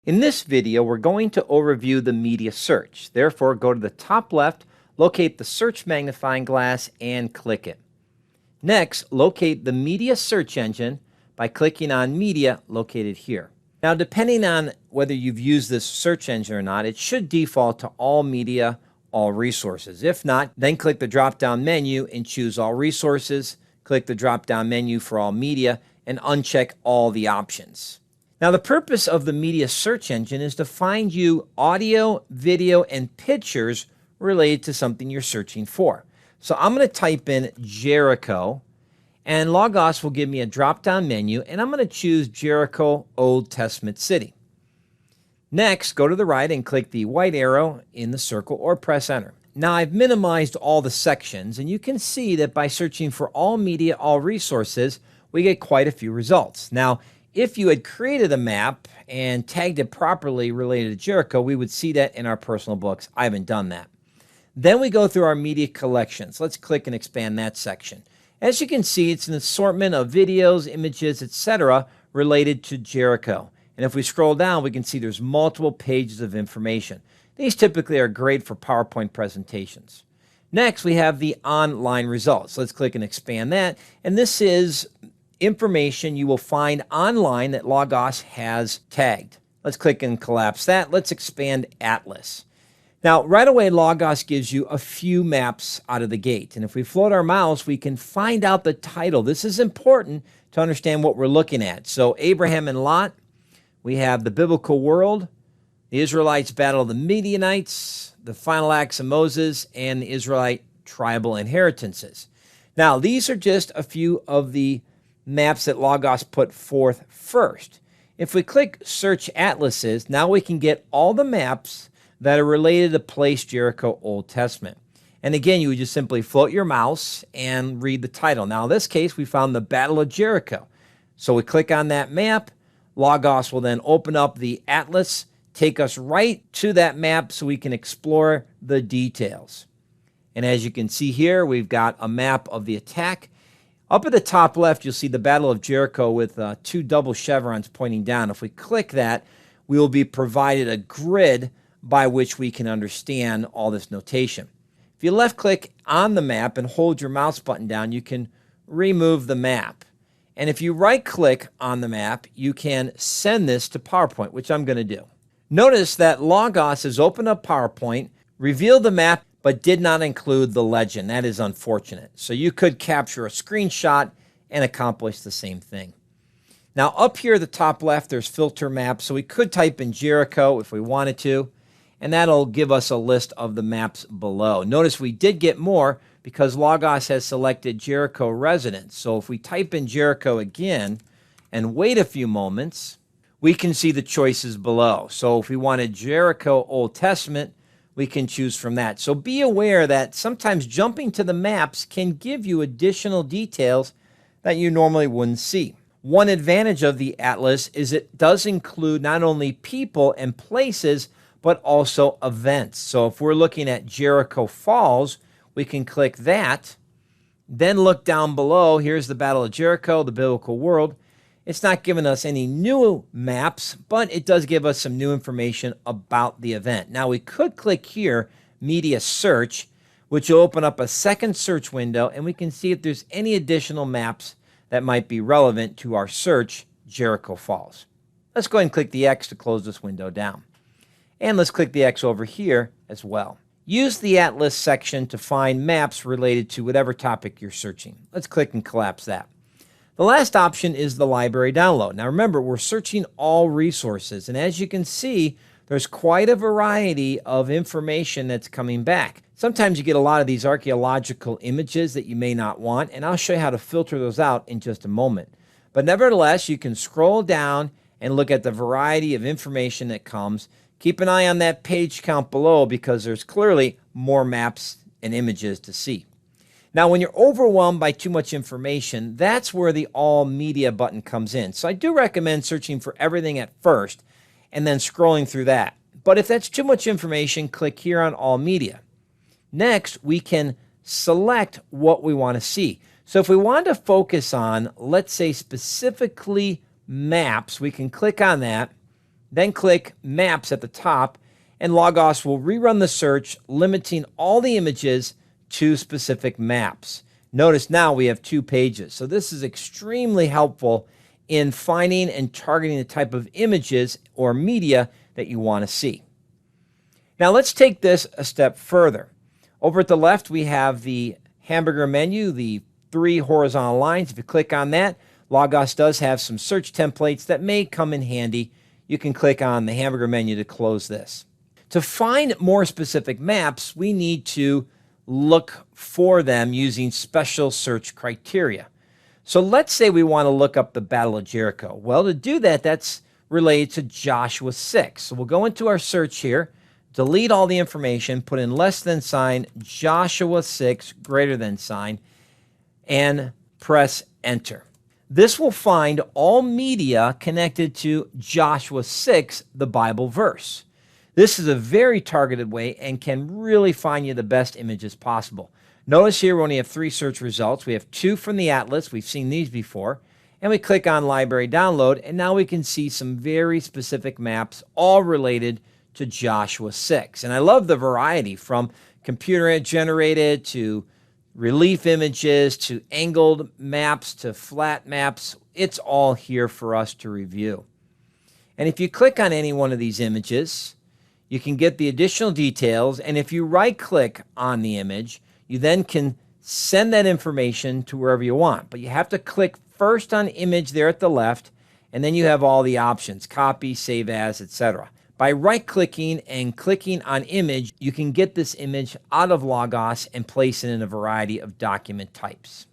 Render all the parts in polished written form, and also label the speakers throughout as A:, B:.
A: In this video, we're going to overview the media search. Therefore, go to the top left, locate the search magnifying glass, and click it. Next, locate the media search engine by clicking on Media located here. Now, depending on whether you've used this search engine or not, it should default to All Media, All Resources. If not, then click the drop-down menu and choose All Resources. Click the drop-down menu for All Media and uncheck all the options. Now, the purpose of the media search engine is to find you audio, video, and pictures related to something you're searching for. So I'm going to type in Jericho, and Logos will give me a drop-down menu, and I'm going to choose Jericho Old Testament City. Next, go to the right and click the white arrow in the circle or press enter. Now, I've minimized all the sections, and you can see that by searching for All Media, All Resources, we get quite a few results. Now, if you had created a map and tagged it properly related to Jericho, we would see that in our personal books. I haven't done that. Then we go through our media collections. Let's click and expand that section. As you can see, it's an assortment of videos, images, etc. related to Jericho. And if we scroll down, we can see there's multiple pages of information. These typically are great for PowerPoint presentations. Next, we have the online results. Let's click and expand that. And this is information you will find online that Logos has tagged. Let's click and collapse that. Let's expand Atlas. Now, right away, Logos gives you a few maps out of the gate. And if we float our mouse, we can find out the title. This is important to understand what we're looking at. So, Abraham and Lot, we have the biblical world, the Israelites battle the Midianites, the final acts of Moses, and the Israelite tribal inheritances. Now, these are just a few of the maps that Logos put forth first. If we click Search Atlases, now we can get all the maps that are related to place Jericho Old Testament. And again, you would just simply float your mouse and read the title. Now, in this case, we found the Battle of Jericho. So we click on that map. Logos will then open up the atlas, take us right to that map so we can explore the details. And as you can see here, we've got a map of the attack. Up at the top left, you'll see the Battle of Jericho with two double chevrons pointing down. If we click that, we will be provided a grid by which we can understand all this notation. If you left-click on the map and hold your mouse button down, you can remove the map. And if you right-click on the map, you can send this to PowerPoint, which I'm going to do. Notice that Logos has opened up PowerPoint, revealed the map, but did not include the legend. That is unfortunate. So you could capture a screenshot and accomplish the same thing. Now up here at the top left, there's filter maps. So we could type in Jericho if we wanted to, and that'll give us a list of the maps below. Notice we did get more because Logos has selected Jericho residents. So if we type in Jericho again and wait a few moments, we can see the choices below. So if we wanted Jericho Old Testament, we can choose from that. So be aware that sometimes jumping to the maps can give you additional details that you normally wouldn't see. One advantage of the atlas is it does include not only people and places, but also events. So if we're looking at Jericho Falls, we can click that, then look down below. Here's the Battle of Jericho, the biblical world. It's not giving us any new maps, but it does give us some new information about the event. Now, we could click here, Media Search, which will open up a second search window, and we can see if there's any additional maps that might be relevant to our search, Jericho Falls. Let's go ahead and click the X to close this window down. And let's click the X over here as well. Use the Atlas section to find maps related to whatever topic you're searching. Let's click and collapse that. The last option is the library download. Now remember, we're searching all resources, and as you can see, there's quite a variety of information that's coming back. Sometimes you get a lot of these archaeological images that you may not want, and I'll show you how to filter those out in just a moment. But nevertheless, you can scroll down and look at the variety of information that comes. Keep an eye on that page count below because there's clearly more maps and images to see. Now, when you're overwhelmed by too much information, that's where the All Media button comes in. So I do recommend searching for everything at first and then scrolling through that. But if that's too much information, click here on All Media. Next, we can select what we want to see. So if we want to focus on, let's say, specifically maps, we can click on that then click Maps at the top, and Logos will rerun the search, limiting all the images to specific maps. Notice now we have 2 pages. So this is extremely helpful in finding and targeting the type of images or media that you want to see. Now let's take this a step further. Over at the left, we have the hamburger menu, the 3 horizontal lines. If you click on that, Logos does have some search templates that may come in handy. You can click on the hamburger menu to close this. To find more specific maps, we need to look for them using special search criteria. So let's say we want to look up the Battle of Jericho. Well, to do that, that's related to Joshua 6. So we'll go into our search here, delete all the information, put in less than sign, Joshua 6, greater than sign, and press enter. This will find all media connected to Joshua 6, the Bible verse. This is a very targeted way and can really find you the best images possible. Notice here we only have 3 search results. We have 2 from the Atlas. We've seen these before. And we click on Library Download, and now we can see some very specific maps, all related to Joshua 6. And I love the variety, from computer-generated to relief images to angled maps to flat maps. It's all here for us to review. And if you click on any one of these images, you can get the additional details, and if you right-click on the image, you then can send that information to wherever you want. But you have to click first on image there at the left, and then you have all the options, copy, save as, etc. By right-clicking and clicking on image, you can get this image out of Logos and place it in a variety of document types.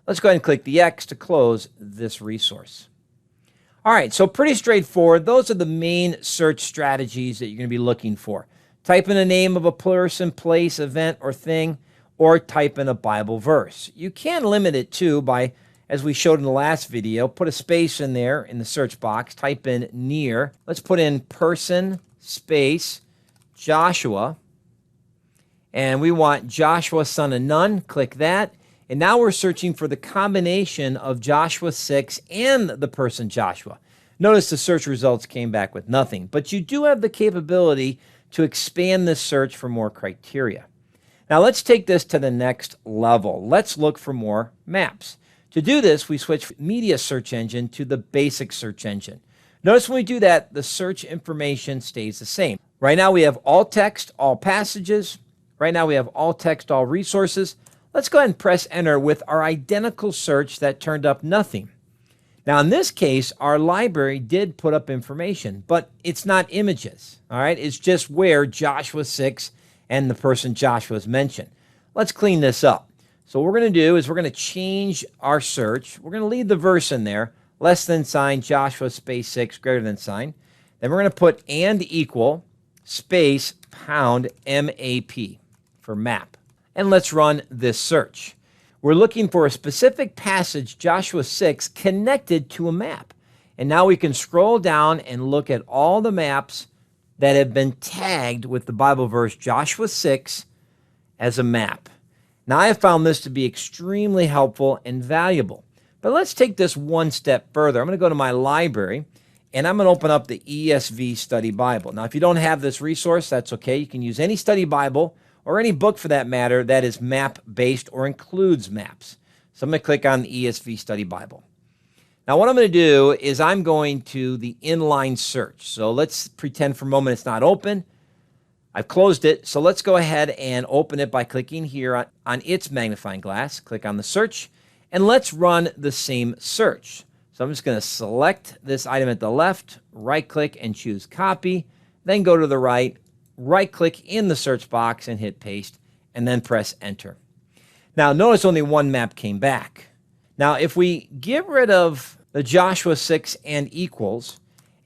A: Let's go ahead and click the X to close this resource. All right, so pretty straightforward. Those are the main search strategies that you're going to be looking for. Type in the name of a person, place, event, or thing, or type in a Bible verse. You can limit it too by, as we showed in the last video, put a space in there in the search box, type in near. Let's put in person, space, Joshua, and we want Joshua, son of Nun. Click that. And now we're searching for the combination of Joshua 6 and the person Joshua. Notice the search results came back with nothing, but you do have the capability to expand this search for more criteria. Now let's take this to the next level. Let's look for more maps. To do this, we switch media search engine to the basic search engine. Notice when we do that, the search information stays the same. Right now we have all text, all passages. Right now we have all text, all resources. Let's go ahead and press enter with our identical search that turned up nothing. Now in this case, our library did put up information, but it's not images, all right? It's just where Joshua 6 and the person Joshua is mentioned. Let's clean this up. So what we're going to do is we're going to change our search. We're going to leave the verse in there, less than sign, Joshua space 6, greater than sign. Then we're going to put and equal space pound MAP for map. And let's run this search. We're looking for a specific passage, Joshua 6, connected to a map. And now we can scroll down and look at all the maps that have been tagged with the Bible verse Joshua 6 as a map. Now I have found this to be extremely helpful and valuable. But let's take this one step further. I'm going to go to my library, and I'm going to open up the ESV Study Bible. Now if you don't have this resource, that's okay. You can use any study Bible or any book for that matter that is map-based or includes maps. So I'm going to click on the ESV Study Bible. Now what I'm going to do is I'm going to the inline search. So let's pretend for a moment it's not open. I've closed it, so let's go ahead and open it by clicking here on its magnifying glass. Click on the search, and let's run the same search. So I'm just going to select this item at the left, right-click and choose copy, then go to the right, right-click in the search box and hit paste, and then press enter. Now notice only one map came back. Now if we get rid of the Joshua 6 and equals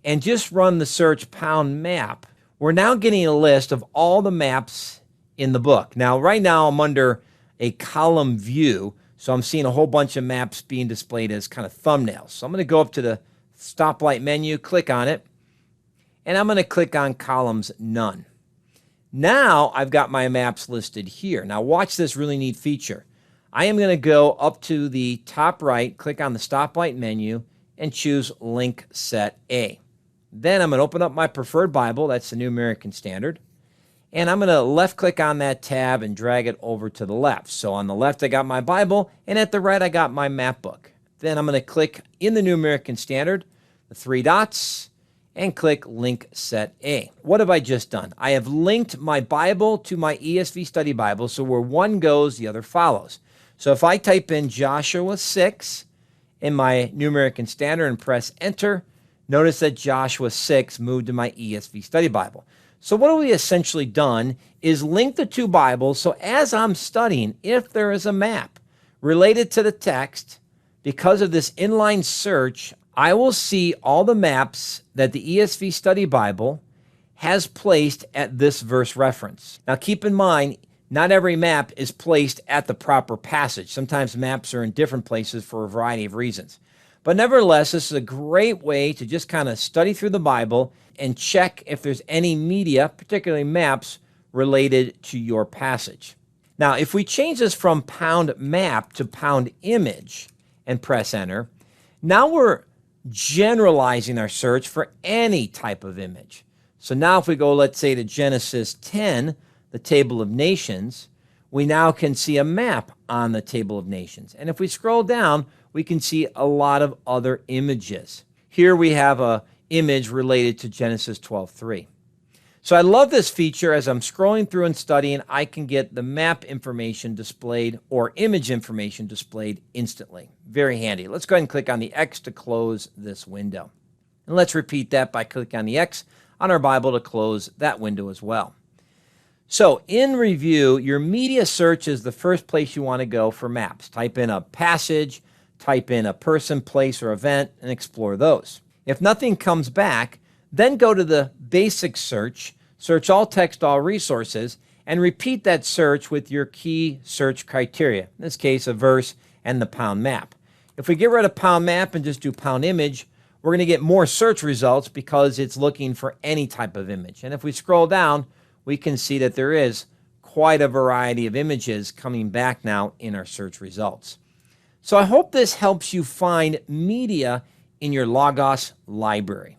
A: and just run the search pound map, we're now getting a list of all the maps in the book. Now right now I'm under a column view, so I'm seeing a whole bunch of maps being displayed as kind of thumbnails. So I'm going to go up to the stoplight menu, click on it, and I'm going to click on columns none. Now I've got my maps listed here. Now watch this really neat feature. I am going to go up to the top right, click on the stoplight menu, and choose Link Set A. Then I'm going to open up my preferred Bible. That's the New American Standard. And I'm going to left-click on that tab and drag it over to the left. So on the left, I got my Bible, and at the right, I got my map book. Then I'm going to click in the New American Standard, the three dots, and click Link Set A. What have I just done? I have linked my Bible to my ESV Study Bible, so where one goes, the other follows. So if I type in Joshua 6 in my New American Standard and press Enter, notice that Joshua 6 moved to my ESV Study Bible. So what we essentially done is link the two Bibles, so as I'm studying, if there is a map related to the text, because of this inline search, I will see all the maps that the ESV Study Bible has placed at this verse reference. Now keep in mind, not every map is placed at the proper passage. Sometimes maps are in different places for a variety of reasons. But nevertheless, this is a great way to just kind of study through the Bible and check if there's any media, particularly maps, related to your passage. Now, if we change this from pound map to pound image and press Enter, now we're generalizing our search for any type of image. So now if we go, let's say, to Genesis 10, the Table of Nations, we now can see a map on the Table of Nations. And if we scroll down, we can see a lot of other images. Here we have an image related to Genesis 12:3. So I love this feature. As I'm scrolling through and studying, I can get the map information displayed or image information displayed instantly. Very handy. Let's go ahead and click on the X to close this window. And let's repeat that by clicking on the X on our Bible to close that window as well. So in review, your media search is the first place you want to go for maps. Type in a passage, type in a person, place, or event, and explore those. If nothing comes back, then go to the basic search, search all text, all resources, and repeat that search with your key search criteria. In this case, a verse and the pound map. If we get rid of pound map and just do pound image, we're going to get more search results because it's looking for any type of image. And if we scroll down, we can see that there is quite a variety of images coming back now in our search results. So I hope this helps you find media in your Logos library.